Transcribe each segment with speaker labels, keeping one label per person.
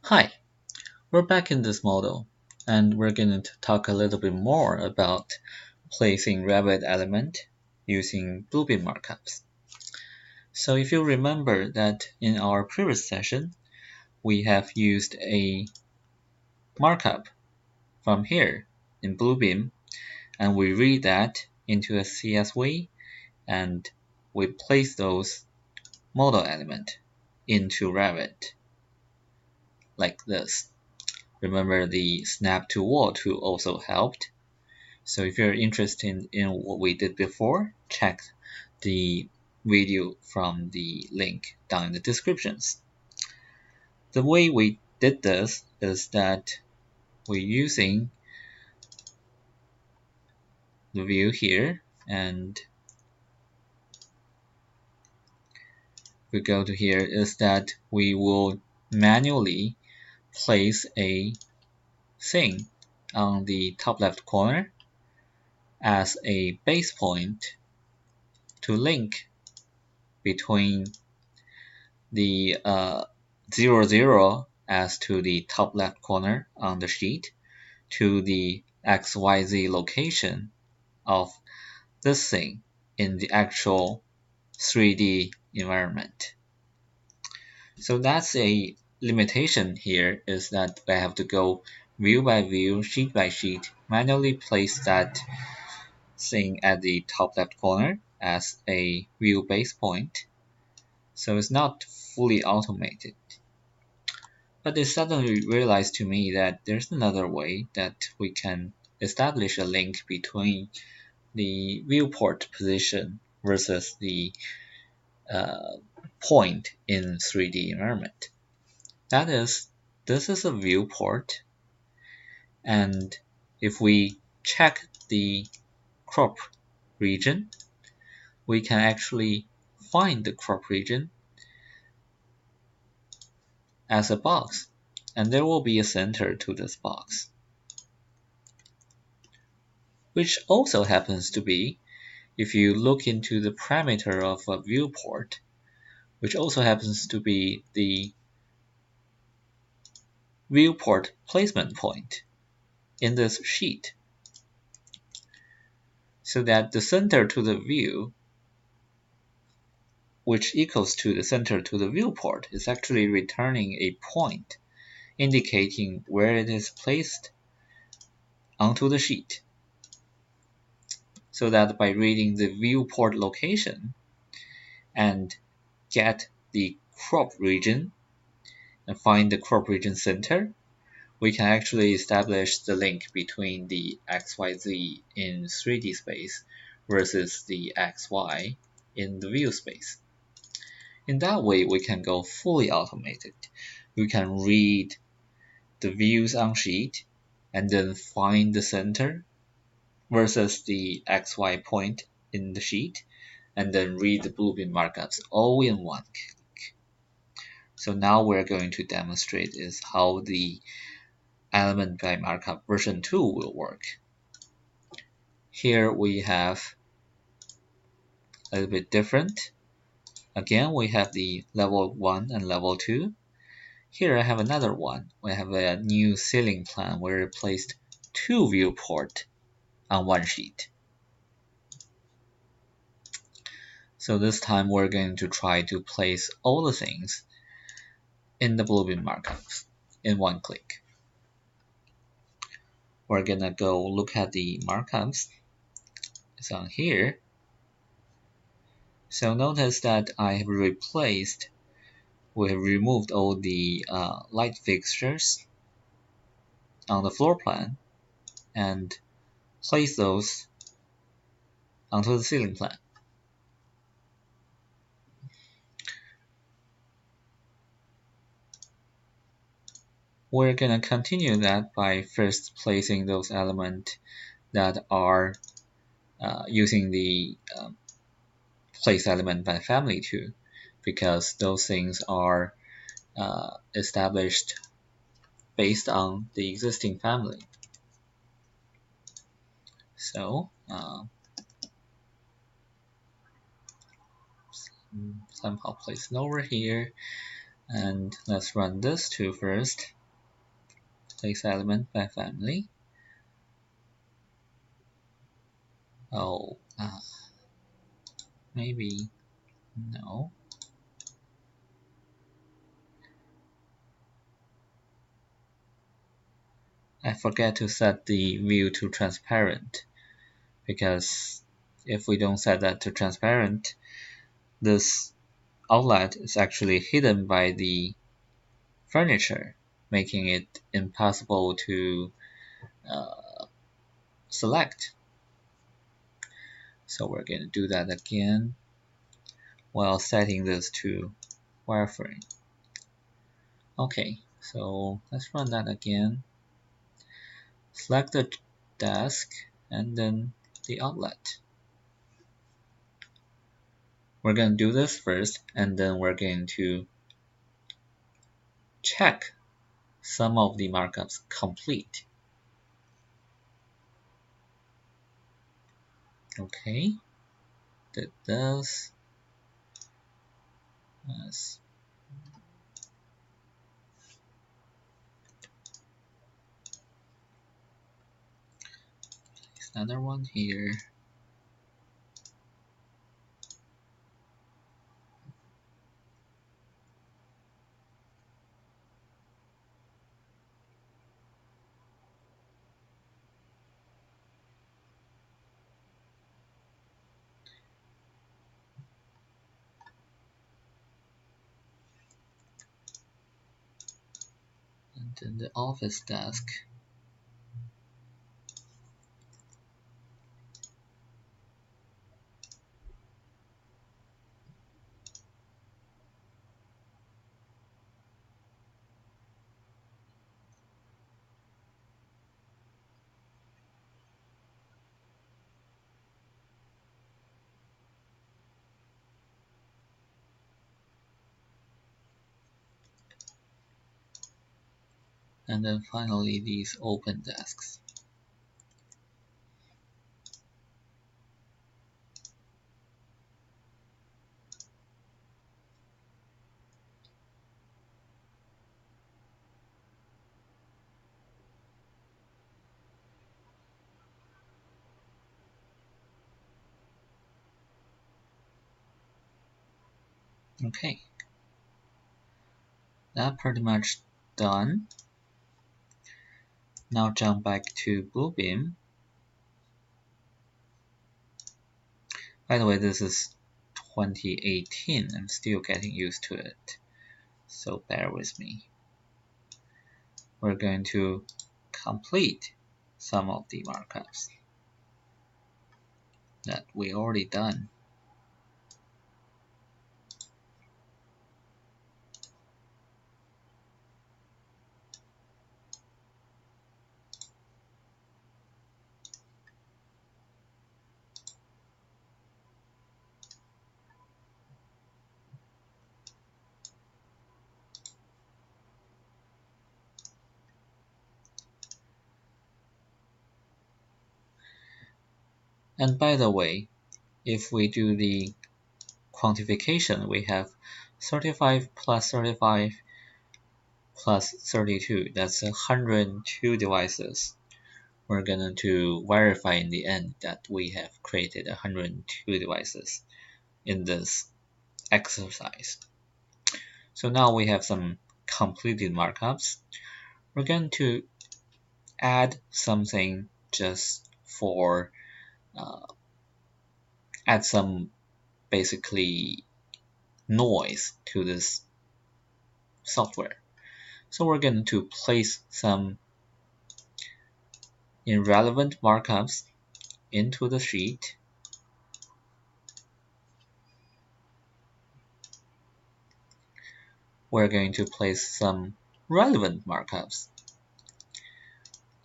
Speaker 1: Hi, we're back in this model, and we're going to talk a little bit more about placing Revit element using Bluebeam markups. So if you remember that in our previous session, we have used a markup from here in Bluebeam, and we read that into a CSV, and we place those model element into Revit, like this. Remember the snap to wall tool also helped. So if you're interested in what we did before, check the video from the link down in the descriptions. The way we did this is that we're using the view here, and we go to here is that we will manually place a thing on the top left corner as a base point to link between the 0, 0 as to the top left corner on the sheet to the XYZ location of this thing in the actual 3D environment. So that's a limitation here, is that I have to go view by view, sheet by sheet, manually place that thing at the top left corner as a view base point. So it's not fully automated. But it suddenly realized to me that there's another way that we can establish a link between the viewport position versus the point in 3D environment. That is, this is a viewport, and if we check the crop region, we can actually find the crop region as a box, and there will be a center to this box, which also happens to be, if you look into the parameter of a viewport, which also happens to be the viewport placement point in this sheet, so that the center to the view, which equals to the center to the viewport, is actually returning a point indicating where it is placed onto the sheet. So that by reading the viewport location and get the crop region and find the crop region center, we can actually establish the link between the XYZ in 3D space versus the XY in the view space. In that way, we can go fully automated. We can read the views on sheet and then find the center versus the XY point in the sheet, and then read the Bluebeam markups all in one click. So now we're going to demonstrate is how the element by markup version 2 will work. Here we have a little bit different. Again, we have the level 1 and level 2. Here I have another one. We have a new ceiling plan where we placed 2 viewports on one sheet. So this time we're going to try to place all the things in the Bluebeam markups in one click. We're gonna go look at the markups. It's on here. So notice that I have we have removed all the light fixtures on the floor plan and place those onto the ceiling plan. We're going to continue that by first placing those elements that are using the place element by family too, because those things are established based on the existing family. So somehow place it over here, and let's run this too first. Place element by family. Oh, maybe no. I forget to set the view to transparent, because if we don't set that to transparent, this outlet is actually hidden by the furniture, making it impossible to select. So we're going to do that again while setting this to wireframe. Okay, so let's run that again. Select the desk and then the outlet. We're going to do this first, and then we're going to check some of the markups complete. Okay, did this. Let's place another one here. And then the office desk. And then finally these open desks. Okay, that pretty much done. Now jump back to Bluebeam. By the way, this is 2018. I'm still getting used to it, so bear with me. We're going to complete some of the markups that we already done. And by the way, if we do the quantification, we have 35 plus 35 plus 32. That's 102 devices. We're going to verify in the end that we have created 102 devices in this exercise. So now we have some completed markups. We're going to add something just for add some basically noise to this software. So we're going to place some irrelevant markups into the sheet. We're going to place some relevant markups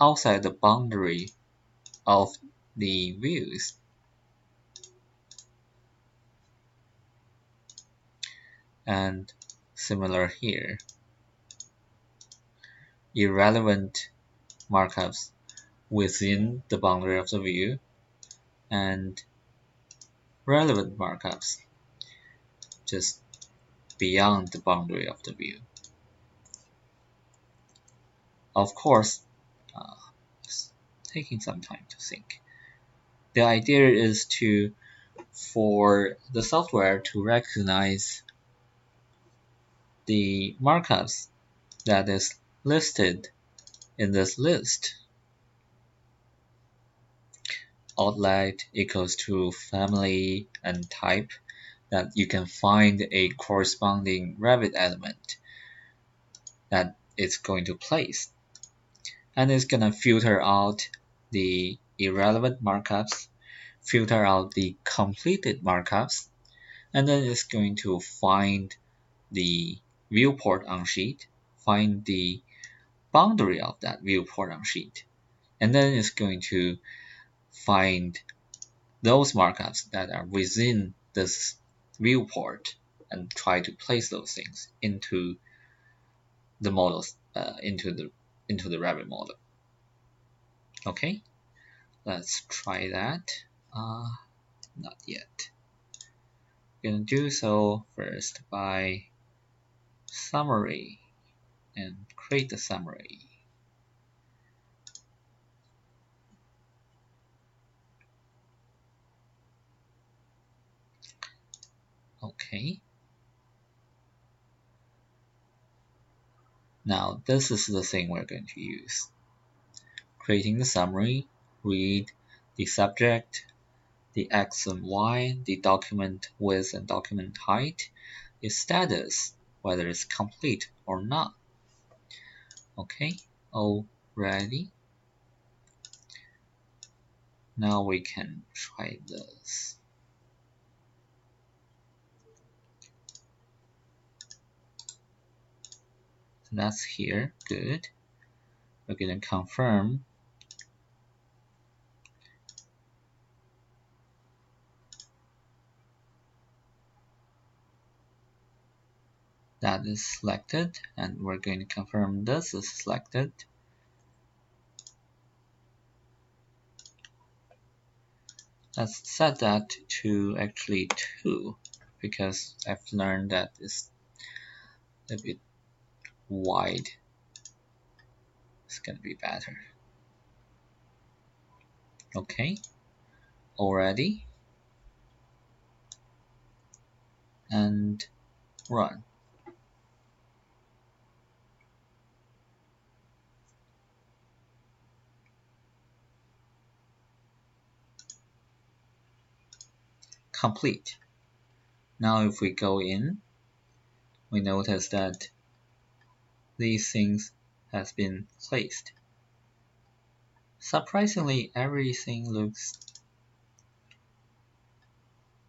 Speaker 1: outside the boundary of the views. And similar here, irrelevant markups within the boundary of the view and relevant markups just beyond the boundary of the view. Of course, it's taking some time to sync. The idea is for the software to recognize the markups that is listed in this list. Outlet equals to family and type, that you can find a corresponding Revit element that it's going to place. And it's going to filter out the irrelevant markups, filter out the completed markups, and then it's going to find the viewport on sheet, find the boundary of that viewport on sheet, and then it's going to find those markups that are within this viewport and try to place those things into the models, into the Revit model. Okay, let's try that. Not yet. We're gonna do so first by summary and create the summary. Okay. Now this is the thing we're going to use. Creating the summary, read the subject, the X and Y, the document width and document height, its status, whether it's complete or not. Okay, all ready. Now we can try this. So that's here, good. We're going to confirm that is selected, and we're going to confirm this is selected. Let's set that to actually 2, because I've learned that it's a bit wide. It's gonna be better. Okay, already, and run. Complete. Now if we go in, we notice that these things has been placed. Surprisingly, everything looks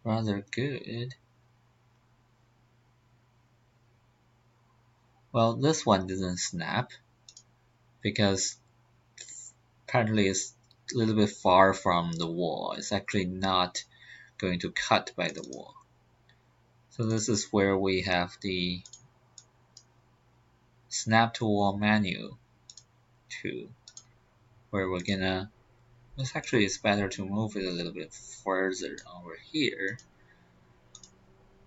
Speaker 1: rather good. Well, this one didn't snap because apparently it's a little bit far from the wall. It's actually not going to cut by the wall. So this is where we have the snap to wall menu too, where we're gonna, it's better to move it a little bit further over here.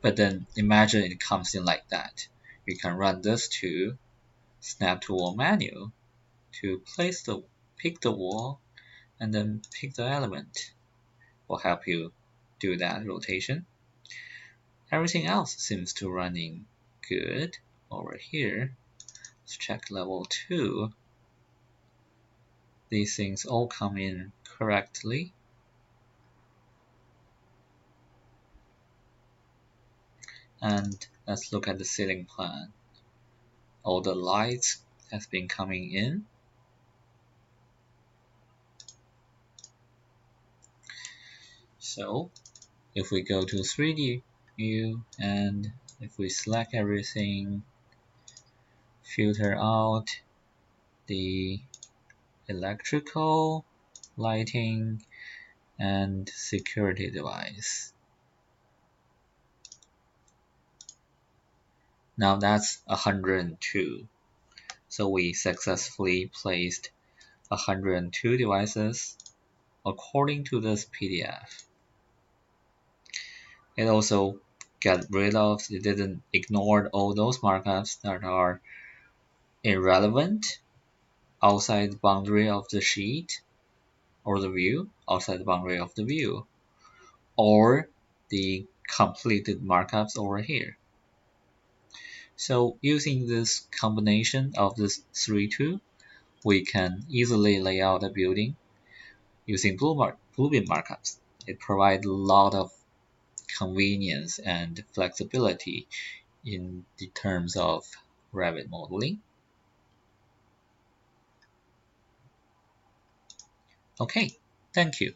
Speaker 1: But then imagine it comes in like that. You can run this to snap to wall menu to pick the wall and then pick the element. Will help you do that rotation. Everything else seems to running good over here. Let's check level 2. These things all come in correctly. And let's look at the ceiling plan. All the lights have been coming in. So if we go to 3D view and if we select everything, filter out the electrical, lighting, and security device. Now that's 102. So we successfully placed 102 devices according to this PDF. It also it didn't ignore all those markups that are irrelevant. outside the boundary of the sheet or the view, outside the boundary of the view, or the completed markups over here. So using this combination of these three tools, we can easily lay out a building using Bluebeam markups. It provides a lot of convenience and flexibility in the terms of Revit modeling. Okay, thank you.